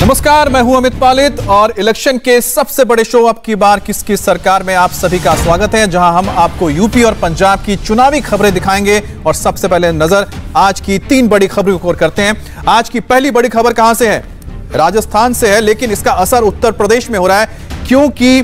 नमस्कार, मैं हूं अमित पालित और इलेक्शन के सबसे बड़े शो अब की बार किसकी सरकार में आप सभी का स्वागत है, जहां हम आपको यूपी और पंजाब की चुनावी खबरें दिखाएंगे। और सबसे पहले नजर आज की 3 बड़ी खबरों को करते हैं। आज की पहली बड़ी खबर कहां से है? राजस्थान से है, लेकिन इसका असर उत्तर प्रदेश में हो रहा है, क्योंकि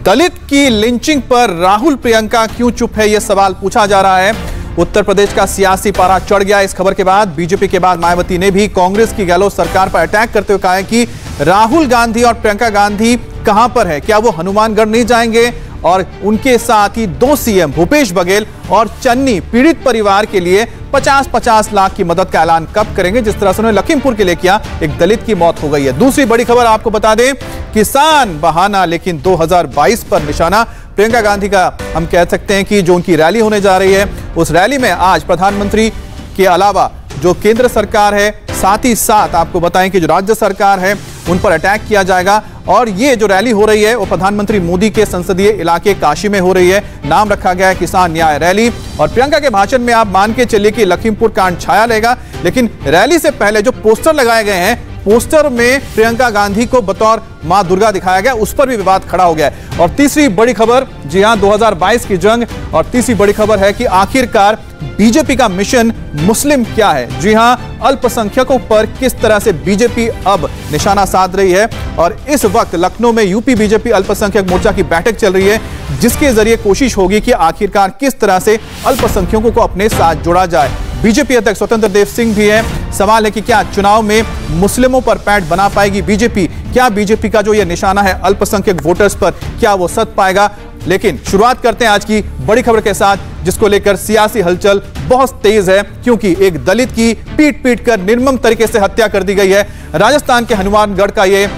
दलित की लिंचिंग पर राहुल प्रियंका क्यों चुप है, यह सवाल पूछा जा रहा है। उत्तर प्रदेश का सियासी पारा चढ़ गया इस खबर के बाद। बीजेपी के बाद मायावती ने भी कांग्रेस की गहलोत सरकार पर अटैक करते हुए कहा है कि राहुल गांधी और प्रियंका गांधी कहां पर है, क्या वो हनुमानगढ़ नहीं जाएंगे? और उनके साथ ही 2 सीएम भूपेश बघेल और चन्नी पीड़ित परिवार के लिए 50-50 लाख की मदद का ऐलान कब करेंगे, जिस तरह से उन्होंने लखीमपुर के लिए किया। एक दलित की मौत हो गई है। दूसरी बड़ी खबर आपको बता दें, किसान बहाना लेकिन 2022 पर निशाना। प्रियंका गांधी का हम कह सकते हैं कि जो उनकी रैली होने जा रही है, उस रैली में आज प्रधानमंत्री के अलावा जो केंद्र सरकार है, साथ ही साथ आपको बताएं कि जो राज्य सरकार है, उन पर अटैक किया जाएगा। और ये जो रैली हो रही है वो प्रधानमंत्री मोदी के संसदीय इलाके काशी में हो रही है। नाम रखा गया है किसान न्याय रैली। और प्रियंका के भाषण में आप मान के चलिए कि लखीमपुर कांड छाया रहेगा, लेकिन रैली से पहले जो पोस्टर लगाए गए हैं, पोस्टर में प्रियंका गांधी को बतौर मां दुर्गा दिखाया गया, उस पर भी विवाद खड़ा हो गया है। और तीसरी बड़ी खबर, जी हां, 2022 की जंग। और तीसरी बड़ी खबर है कि आखिरकार बीजेपी का मिशन मुस्लिम क्या है। जी हां, अल्पसंख्यकों पर किस तरह से बीजेपी अब निशाना साध रही है। और इस वक्त लखनऊ में यूपी बीजेपी अल्पसंख्यक मोर्चा की बैठक चल रही है, जिसके जरिए कोशिश होगी कि आखिरकार किस तरह से अल्पसंख्यकों को अपने साथ जोड़ा जाए। बीजेपी अध्यक्ष स्वतंत्र देव सिंह भी है। सवाल है कि क्या चुनाव में मुस्लिमों पर पैठ बना पाएगी बीजेपी? क्या बीजेपी का जो यह निशाना है अल्पसंख्यक वोटर्स पर, क्या वो सध पाएगा? लेकिन शुरुआत करते हैं आज की बड़ी खबर के साथ, जिसको लेकर सियासी हलचल बहुत तेज है, क्योंकि एक दलित की पीट कर निर्मम तरीके से हत्या कर दी गई है। राजस्थान के हनुमानगढ़ का यह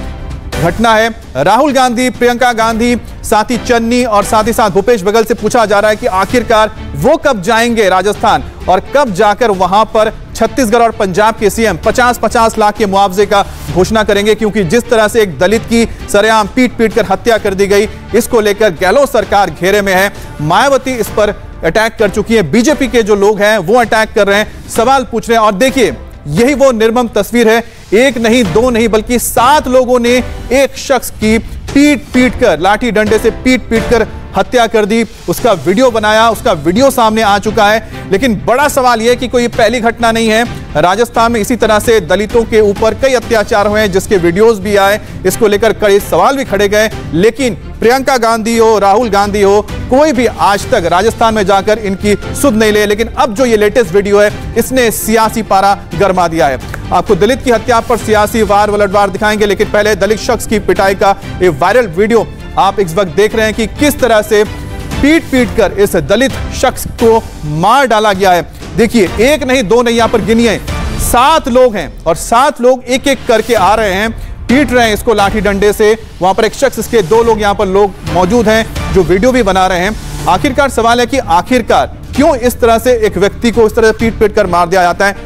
घटना है। राहुल गांधी, प्रियंका गांधी, साथ ही चन्नी और साथ ही साथ भूपेश बघेल से पूछा जा रहा है कि आखिरकार वो कब जाएंगे राजस्थान और कब जाकर वहां पर छत्तीसगढ़ और पंजाब के सीएम 50-50 लाख के मुआवजे का घोषणा करेंगे, क्योंकि जिस तरह से एक दलित की सरेआम पीट कर हत्या कर दी गई, इसको लेकर गहलोत सरकार घेरे में है। मायावती इस पर अटैक कर चुकी है, बीजेपी के जो लोग हैं वो अटैक कर रहे हैं, सवाल पूछ रहे हैं। और देखिए, यही वो निर्मम तस्वीर है। एक नहीं, 2 नहीं, बल्कि 7 लोगों ने एक शख्स की पीट कर, लाठी डंडे से पीट कर हत्या कर दी। उसका वीडियो बनाया, उसका वीडियो सामने आ चुका है। लेकिन बड़ा सवाल यह कि कोई पहली घटना नहीं है। राजस्थान में इसी तरह से दलितों के ऊपर कई अत्याचार हुए हैं, जिसके वीडियोस भी आए। इसको लेकर कई सवाल भी खड़े गए, लेकिन प्रियंका गांधी हो, राहुल गांधी हो, कोई भी आज तक राजस्थान में जाकर इनकी सुध नहीं ले। लेकिन अब जो ये लेटेस्ट वीडियो है, इसने सियासी पारा गर्मा दिया है। आपको दलित की हत्या पर सियासी वार पलटवार दिखाएंगे, लेकिन पहले दलित शख्स की पिटाई का ये वायरल वीडियो आप इस वक्त देख रहे हैं कि किस तरह से पीट कर इस दलित शख्स को मार डाला गया है। देखिए, 1 नहीं, 2 नहीं, यहां पर गिनिए 7 लोग हैं और 7 लोग एक-एक करके आ रहे हैं, पीट रहे हैं इसको लाठी डंडे से। वहां पर एक शख्स, इसके 2 लोग यहां पर लोग मौजूद हैं जो वीडियो भी बना रहे हैं। आखिरकार सवाल है कि आखिरकार क्यों इस तरह से एक व्यक्ति को इस तरह से पीट कर मार दिया जाता है?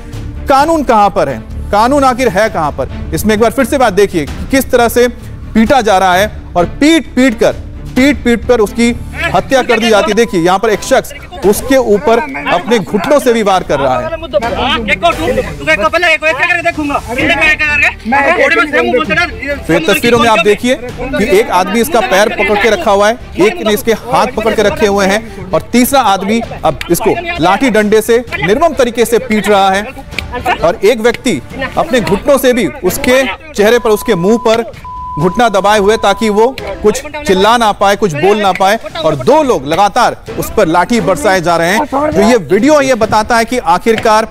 कानून कहां पर है? कानून आखिर है कहां पर? इसमें एक बार फिर से बात देखिए, किस तरह से पीटा जा रहा है और पीट कर उसकी हत्या कर दी जाती है। देखिए, यहां पर एक शख्स उसके ऊपर अपने घुटनों से भी वार कर रहा है। तो तस्वीरों में आप देखिए कि एक आदमी इसका पैर पकड़ के रखा हुआ है, एक ने इसके हाथ पकड़ के रखे हुए हैं, और तीसरा आदमी अब इसको लाठी डंडे से निर्मम तरीके से पीट रहा है। और एक व्यक्ति अपने घुटनों से भी उसके चेहरे पर, उसके मुंह पर घुटना दबाए हुए, ताकि वो कुछ चिल्ला ना पाए, कुछ बोल ना पाए। और 2 लोग लगातार उस पर लाठी बरसाए जा रहे हैं। तो ये वीडियो ये बताता है कि आखिरकार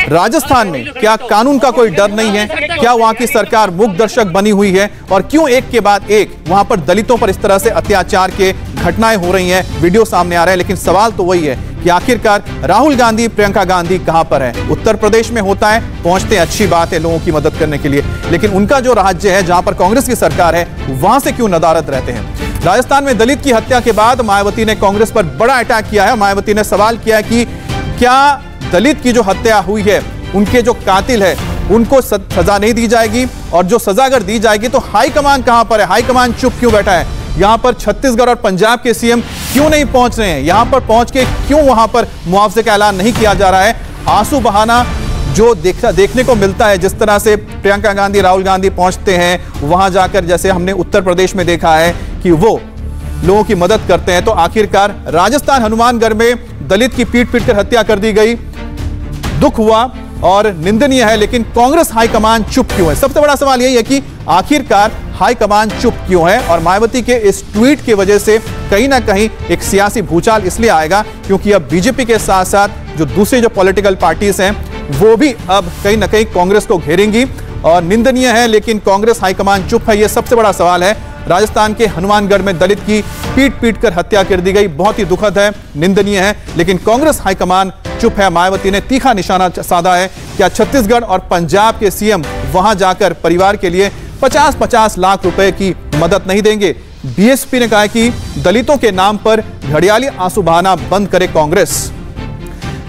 राजस्थान में क्या कानून का कोई डर नहीं है? क्या वहां की सरकार मूक दर्शक बनी हुई है? और क्यों एक के बाद एक वहां पर दलितों पर इस तरह से अत्याचार के घटनाएं हो रही हैं, वीडियो सामने आ रहे हैं। लेकिन सवाल तो वही है कि आखिरकार राहुल गांधी, प्रियंका गांधी कहां पर है? उत्तर प्रदेश में होता है, पहुंचते हैं, अच्छी बात है लोगों की मदद करने के लिए, लेकिन उनका जो राज्य है जहां पर कांग्रेस की सरकार है, वहां से क्यों नदारद रहते हैं? राजस्थान में दलित की हत्या के बाद मायावती ने कांग्रेस पर बड़ा अटैक किया है। मायावती ने सवाल किया कि क्या दलित की जो हत्या हुई है, उनके जो कातिल है, उनको सजा नहीं दी जाएगी? और जो सजा अगर दी जाएगी तो हाईकमान कहां पर है? हाईकमान चुप क्यों बैठा है? यहां पर छत्तीसगढ़ और पंजाब के सीएम क्यों नहीं पहुंच रहे हैं? यहां पर पहुंच के क्यों वहां पर मुआवजे का ऐलान नहीं किया जा रहा है? आंसू बहाना जो देखने को मिलता है, जिस तरह से प्रियंका गांधी, राहुल गांधी पहुंचते हैं वहां जाकर, जैसे हमने उत्तर प्रदेश में देखा है कि वो लोगों की मदद करते हैं, तो आखिरकार राजस्थान हनुमानगढ़ में दलित की पीट कर हत्या कर दी गई, दुख हुआ और निंदनीय है, लेकिन कांग्रेस हाईकमान चुप क्यों है? सबसे बड़ा सवाल यही है कि आखिरकार हाईकमान चुप क्यों है? और मायावती के इस ट्वीट की वजह से कहीं ना कहीं एक सियासी भूचाल इसलिए आएगा क्योंकि अब बीजेपी के साथ साथ जो दूसरी जो पॉलिटिकल पार्टीज हैं वो भी अब कहीं ना कहीं कांग्रेस को घेरेंगी। और निंदनीय है, लेकिन कांग्रेस हाईकमान चुप है, यह सबसे बड़ा सवाल है। राजस्थान के हनुमानगढ़ में दलित की पीट कर हत्या कर दी गई, बहुत ही दुखद है, निंदनीय है, लेकिन कांग्रेस हाईकमान चुप है। मायावती ने तीखा निशाना साधा है। क्या छत्तीसगढ़ और पंजाब के सीएम वहां जाकर परिवार के लिए 50-50 लाख रुपए की मदद नहीं देंगे? बीएसपी ने कहा है कि दलितों के नाम पर घड़ियाली आंसू बहाना बंद करे कांग्रेस।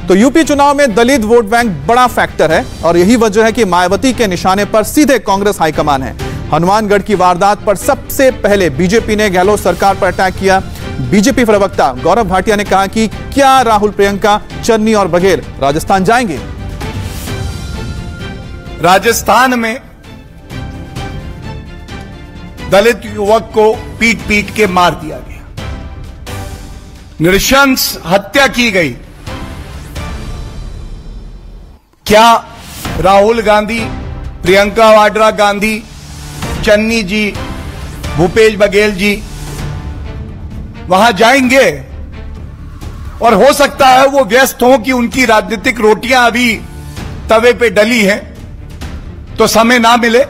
तो यूपी चुनाव में दलित वोट बैंक बड़ा फैक्टर है और यही वजह है कि मायावती के निशाने पर सीधे कांग्रेस हाईकमान है। हनुमानगढ़ की वारदात पर सबसे पहले बीजेपी ने गहलोत सरकार पर अटैक किया। बीजेपी प्रवक्ता गौरव भाटिया ने कहा कि क्या राहुल, प्रियंका, चन्नी और बघेल राजस्थान जाएंगे? राजस्थान में दलित युवक को पीट के मार दिया गया, नृशंस हत्या की गई। क्या राहुल गांधी, प्रियंका वाड्रा गांधी, चन्नी जी, भूपेश बघेल जी वहां जाएंगे? और हो सकता है वो व्यस्त हों कि उनकी राजनीतिक रोटियां अभी तवे पे डली हैं तो समय ना मिले,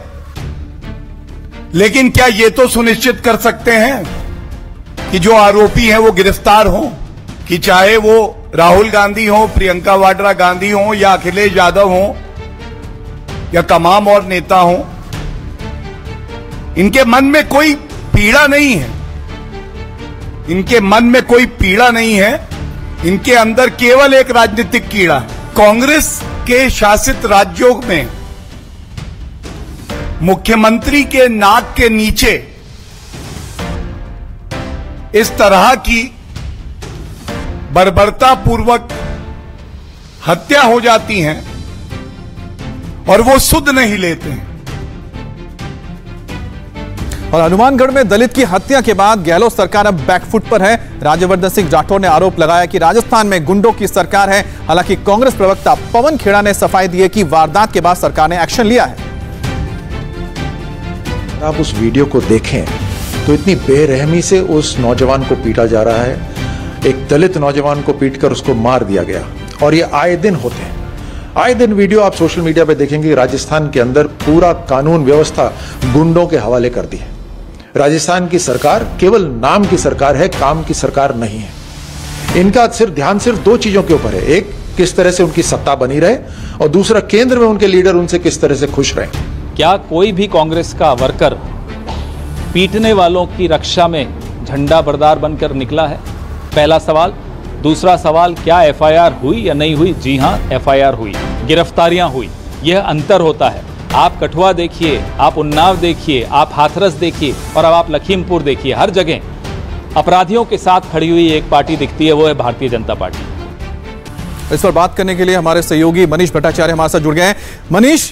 लेकिन क्या ये तो सुनिश्चित कर सकते हैं कि जो आरोपी हैं वो गिरफ्तार हों? कि चाहे वो राहुल गांधी हो, प्रियंका वाड्रा गांधी हो या अखिलेश यादव हो या तमाम और नेता हो, इनके मन में कोई पीड़ा नहीं है, इनके मन में कोई पीड़ा नहीं है, इनके अंदर केवल एक राजनीतिक कीड़ा है। कांग्रेस के शासित राज्यों में मुख्यमंत्री के नाक के नीचे इस तरह की बर्बरतापूर्वक हत्या हो जाती है और वो सुध नहीं लेते हैं। और हनुमानगढ़ में दलित की हत्या के बाद गहलोत सरकार अब बैकफुट पर है। राज्यवर्धन सिंह राठौर ने आरोप लगाया कि राजस्थान में गुंडों की सरकार है। हालांकि कांग्रेस प्रवक्ता पवन खेड़ा ने सफाई दी है कि वारदात के बाद सरकार ने एक्शन लिया है। आप उस वीडियो को देखें तो इतनी बेरहमी से उस नौजवान को पीटा जा रहा है। एक दलित नौजवान को पीटकर उसको मार दिया गया और ये आए दिन होते हैं। आए दिन वीडियो आप सोशल मीडिया पे देखेंगे। राजस्थान के अंदर पूरा कानून व्यवस्था गुंडों के हवाले कर दी है। राजस्थान की सरकार केवल नाम की सरकार है, काम की सरकार नहीं है। इनका ध्यान सिर्फ दो चीजों के ऊपर है। एक, किस तरह से उनकी सत्ता बनी रहे, और दूसरा, केंद्र में उनके लीडर उनसे किस तरह से खुश रहे। क्या कोई भी कांग्रेस का वर्कर पीटने वालों की रक्षा में झंडा बरदार बनकर निकला है? पहला सवाल। दूसरा सवाल, क्या एफआईआर हुई या नहीं हुई? जी हां, एफआईआर हुई, गिरफ्तारियां हुई। यह अंतर होता है। आप कठुआ देखिए, आप उन्नाव देखिए, आप हाथरस देखिए और अब आप लखीमपुर देखिए, हर जगह अपराधियों के साथ खड़ी हुई एक पार्टी दिखती है, वो है भारतीय जनता पार्टी। इस पर बात करने के लिए हमारे सहयोगी मनीष भट्टाचार्य हमारे साथ जुड़ गए हैं। मनीष,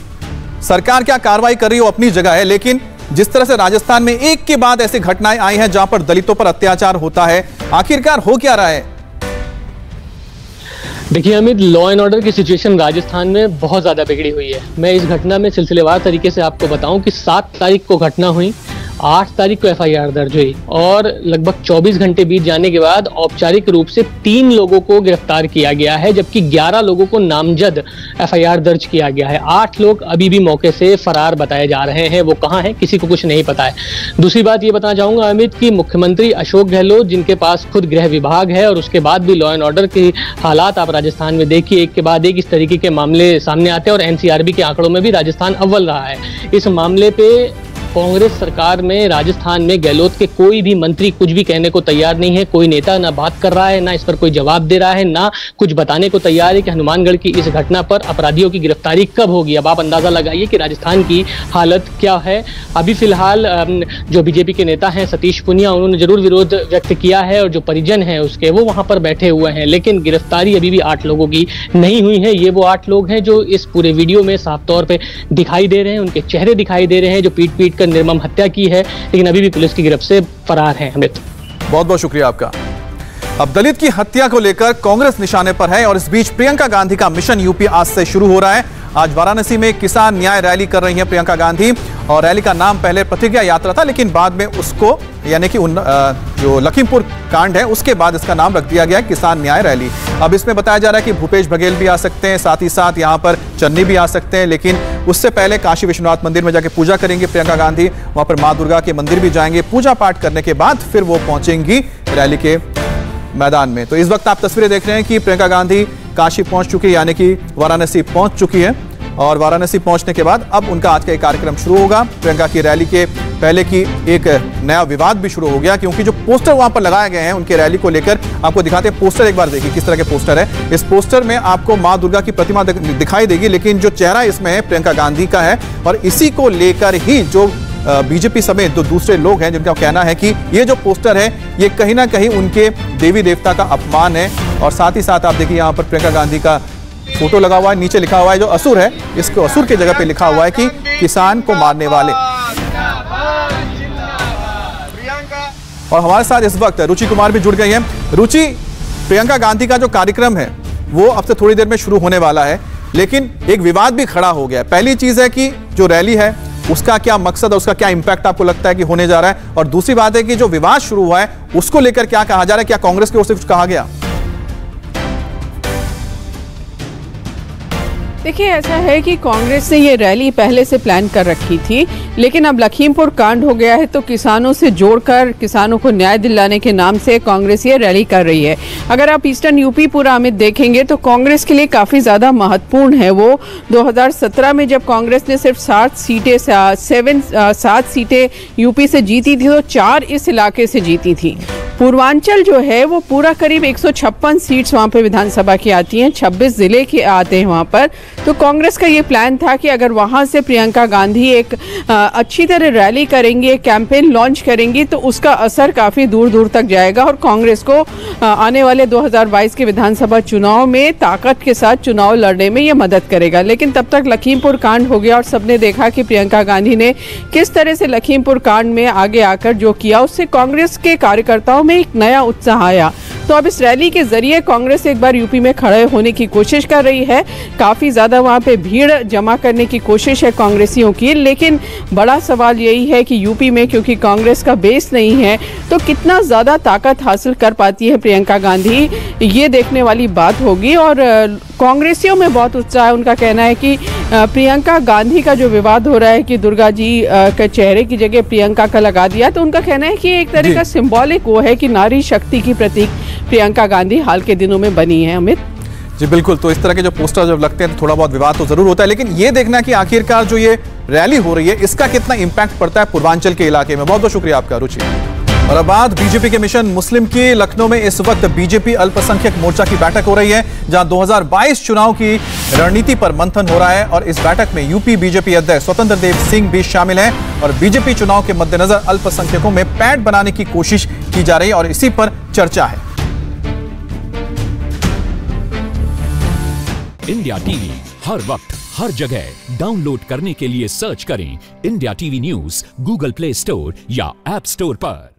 सरकार क्या कार्रवाई कर रही हो अपनी जगह है, लेकिन जिस तरह से राजस्थान में एक के बाद ऐसी घटनाएं आई हैं जहां पर दलितों पर अत्याचार होता है, आखिरकार हो क्या रहा है? देखिए अमित, लॉ एंड ऑर्डर की सिचुएशन राजस्थान में बहुत ज़्यादा बिगड़ी हुई है। मैं इस घटना में सिलसिलेवार तरीके से आपको बताऊं कि 7 तारीख को घटना हुई, 8 तारीख को एफआईआर दर्ज हुई और लगभग 24 घंटे बीत जाने के बाद औपचारिक रूप से 3 लोगों को गिरफ्तार किया गया है, जबकि 11 लोगों को नामजद एफआईआर दर्ज किया गया है। 8 लोग अभी भी मौके से फरार बताए जा रहे हैं। वो कहाँ हैं, किसी को कुछ नहीं पता है। दूसरी बात ये बताना चाहूँगा अमित कि मुख्यमंत्री अशोक गहलोत, जिनके पास खुद गृह विभाग है और उसके बाद भी लॉ एंड ऑर्डर की हालात आप राजस्थान में देखिए, एक के बाद एक इस तरीके के मामले सामने आते हैं और एनसीआरबी के आंकड़ों में भी राजस्थान अव्वल रहा है। इस मामले पे कांग्रेस सरकार में राजस्थान में गहलोत के कोई भी मंत्री कुछ भी कहने को तैयार नहीं है। कोई नेता ना बात कर रहा है, ना इस पर कोई जवाब दे रहा है, ना कुछ बताने को तैयार है कि हनुमानगढ़ की इस घटना पर अपराधियों की गिरफ्तारी कब होगी। अब आप अंदाजा लगाइए कि राजस्थान की हालत क्या है। अभी फिलहाल जो बीजेपी के नेता हैं सतीश पुनिया, उन्होंने जरूर विरोध व्यक्त किया है और जो परिजन हैं उसके वो वहां पर बैठे हुए हैं, लेकिन गिरफ्तारी अभी भी 8 लोगों की नहीं हुई है। ये वो 8 लोग हैं जो इस पूरे वीडियो में साफ तौर पे दिखाई दे रहे हैं, उनके चेहरे दिखाई दे रहे हैं, जो पीट पीट कर निर्मम हत्या की है, लेकिन अभी भी पुलिस की गिरफ्त से फरार हैं। अमित, बहुत बहुत शुक्रिया आपका। अब दलित की हत्या को लेकर कांग्रेस निशाने पर है और इस बीच प्रियंका गांधी का मिशन यूपी आज से शुरू हो रहा है। आज वाराणसी में किसान न्याय रैली कर रही हैं प्रियंका गांधी और रैली का नाम पहले प्रतिज्ञा यात्रा था, लेकिन बाद में उसको यानी कि जो लखीमपुर कांड है उसके बाद इसका नाम रख दिया गया किसान न्याय रैली। अब इसमें बताया जा रहा है कि भूपेश बघेल भी आ सकते हैं, साथ ही साथ यहाँ पर चन्नी भी आ सकते हैं, लेकिन उससे पहले काशी विश्वनाथ मंदिर में जाके पूजा करेंगे प्रियंका गांधी। वहां पर मां दुर्गा के मंदिर भी जाएंगे, पूजा पाठ करने के बाद फिर वो पहुंचेंगी रैली के मैदान में। तो इस वक्त आप तस्वीरें देख रहे हैं कि प्रियंका गांधी काशी पहुंच चुकी है, यानी कि वाराणसी पहुंच चुकी है और वाराणसी पहुंचने के बाद अब उनका आज का एक कार्यक्रम शुरू होगा। प्रियंका की रैली के पहले की एक नया विवाद भी शुरू हो गया, क्योंकि जो पोस्टर वहां पर लगाए गए हैं उनके रैली को लेकर, आपको दिखाते हैं पोस्टर। एक बार देखिए किस तरह के पोस्टर है। इस पोस्टर में आपको मां दुर्गा की प्रतिमा दिखाई देगी, लेकिन जो चेहरा इसमें है प्रियंका गांधी का है और इसी को लेकर ही जो बीजेपी समेत जो दूसरे लोग हैं जिनका कहना है कि ये जो पोस्टर है ये कहीं ना कहीं उनके देवी देवता का अपमान है। और साथ ही साथ आप देखिए यहाँ पर प्रियंका गांधी का फोटो लगा हुआ है, नीचे लिखा हुआ है जो असुर है, इसको असुर की जगह पे लिखा हुआ है कि किसान को मारने वाले। और हमारे साथ इस वक्त रुचि कुमार भी जुड़ गई हैं। रुचि, प्रियंका गांधी का जो कार्यक्रम है वो अब से थोड़ी देर में शुरू होने वाला है, लेकिन एक विवाद भी खड़ा हो गया है। पहली चीज है कि जो रैली है उसका क्या मकसद है, उसका क्या इंपैक्ट आपको लगता है कि होने जा रहा है, और दूसरी बात है कि जो विवाद शुरू हुआ है उसको लेकर क्या कहा जा रहा है, क्या कांग्रेस की ओर से कुछ कहा गया? देखिए, ऐसा है कि कांग्रेस ने ये रैली पहले से प्लान कर रखी थी, लेकिन अब लखीमपुर कांड हो गया है तो किसानों से जोड़कर किसानों को न्याय दिलाने के नाम से कांग्रेस ये रैली कर रही है। अगर आप ईस्टर्न यूपी पूरा अमित देखेंगे तो कांग्रेस के लिए काफ़ी ज़्यादा महत्वपूर्ण है। वो 2017 में जब कांग्रेस ने सिर्फ 7 सीटें यूपी से जीती थी तो 4 इस इलाके से जीती थी। पूर्वांचल जो है वो पूरा करीब 156 सीट्स वहाँ पे विधानसभा की आती हैं, 26 जिले के आते हैं वहाँ पर। तो कांग्रेस का ये प्लान था कि अगर वहाँ से प्रियंका गांधी एक अच्छी तरह रैली करेंगी, एक कैंपेन लॉन्च करेंगी तो उसका असर काफ़ी दूर दूर तक जाएगा और कांग्रेस को आने वाले 2022 के विधानसभा चुनाव में ताकत के साथ चुनाव लड़ने में ये मदद करेगा। लेकिन तब तक लखीमपुर कांड हो गया और सबने देखा कि प्रियंका गांधी ने किस तरह से लखीमपुर कांड में आगे आकर जो किया, उससे कांग्रेस के कार्यकर्ताओं में एक नया उत्साह आया। तो अब इस रैली के जरिए कांग्रेस एक बार यूपी में खड़े होने की कोशिश कर रही है। काफ़ी ज़्यादा वहाँ पे भीड़ जमा करने की कोशिश है कांग्रेसियों की, लेकिन बड़ा सवाल यही है कि यूपी में क्योंकि कांग्रेस का बेस नहीं है तो कितना ज़्यादा ताकत हासिल कर पाती है प्रियंका गांधी, ये देखने वाली बात होगी। और कांग्रेसियों में बहुत उत्साह है। उनका कहना है कि प्रियंका गांधी का जो विवाद हो रहा है कि दुर्गा जी के चेहरे की जगह प्रियंका का लगा दिया, तो उनका कहना है कि एक तरह का सिंबॉलिक वो है कि नारी शक्ति की प्रतीक प्रियंका गांधी हाल के दिनों में बनी है। अमित जी बिल्कुल, तो इस तरह के जो पोस्टर जब लगते हैं तो थोड़ा बहुत विवाद तो जरूर होता है, लेकिन ये देखना कि आखिरकार जो ये रैली हो रही है इसका कितना इंपैक्ट पड़ता है पूर्वांचल के इलाके में। बहुत बहुत शुक्रिया आपका रुचि। और अब बात बीजेपी के मिशन मुस्लिम की। लखनऊ में इस वक्त बीजेपी अल्पसंख्यक मोर्चा की बैठक हो रही है, जहां 2022 चुनाव की रणनीति पर मंथन हो रहा है और इस बैठक में यूपी बीजेपी अध्यक्ष स्वतंत्र देव सिंह भी शामिल हैं और बीजेपी चुनाव के मद्देनजर अल्पसंख्यकों में पैठ बनाने की कोशिश की जा रही है और इसी पर चर्चा है। इंडिया टीवी हर वक्त हर जगह डाउनलोड करने के लिए सर्च करें India TV news Google play store या ऐप स्टोर पर।